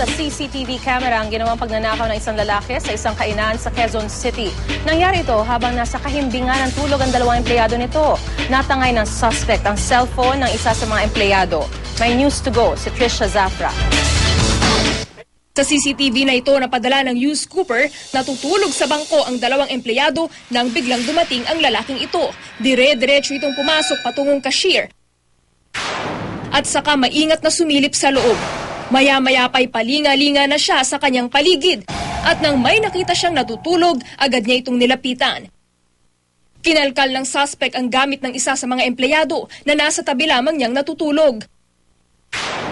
sa CCTV camera ang ginawang pagnanakaw ng isang lalaki sa isang kainan sa Quezon City. Nangyari ito habang nasa kahimbingan ng tulog ang dalawang empleyado nito. Natangay ng suspect ang cellphone ng isa sa mga empleyado. May news to go si Trisha Zafra. Sa CCTV na ito napadala ng News Cooper, natutulog sa bangko ang dalawang empleyado nang biglang dumating ang lalaking ito. Dire-diretso itong pumasok patungong cashier at saka maingat na sumilip sa loob. Maya-maya pa'y palinga-linga na siya sa kanyang paligid at nang may nakita siyang natutulog, agad niya itong nilapitan. Kinalkal ng suspect ang gamit ng isa sa mga empleyado na nasa tabi lamang niyang natutulog.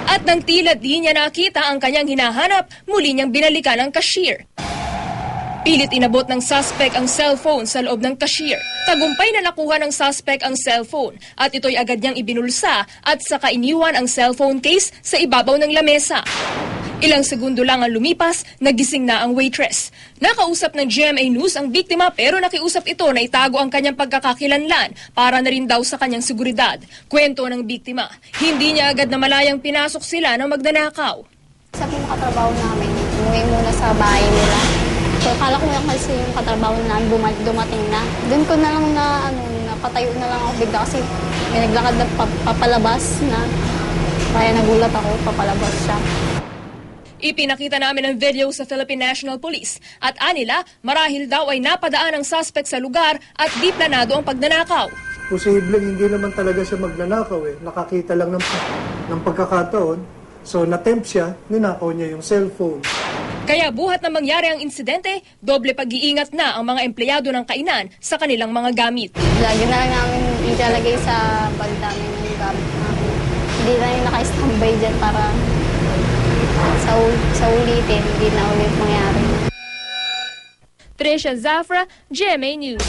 At nang tila di niya nakita ang kanyang hinahanap, muli niyang binalikan ang cashier. Pilit inabot ng suspect ang cellphone sa loob ng cashier. Tagumpay na nakuha ng suspect ang cellphone at ito'y agad niyang ibinulsa at saka iniwan ang cellphone case sa ibabaw ng lamesa. Ilang segundo lang ang lumipas, nagising na ang waitress. Nakausap ng GMA News ang biktima pero nakiusap ito na itago ang kanyang pagkakakilanlan para na rin daw sa kanyang seguridad. Kwento ng biktima, hindi niya agad na malayang pinasok sila ng magnanakaw. Sa katrabaho namin, umuwi muna sa bahay nila. So, akala ko lang kasi yung katrabaho namin dumating na. Doon ko na lang napatayo na lang ako bigla kasi may naglakad na papalabas na. Kaya nagulat ako, papalabas siya. Ipinakita namin ang video sa Philippine National Police at anila marahil daw ay napadaan ang suspect sa lugar at di planado ang pagnanakaw. Posibleng hindi naman talaga siya magnanakaw eh. Nakakita lang ng pagkakataon. So natempt siya, ninakaw niya yung cellphone. Kaya buhat na mangyari ang insidente, doble pag-iingat na ang mga empleyado ng kainan sa kanilang mga gamit. Lagi na lang namin ilalagay sa bag namin yung gamit namin. Hindi na yung naka-standby dyan para sa ulitin, hindi na ulit mangyari. Trisha Zafra, GMA News.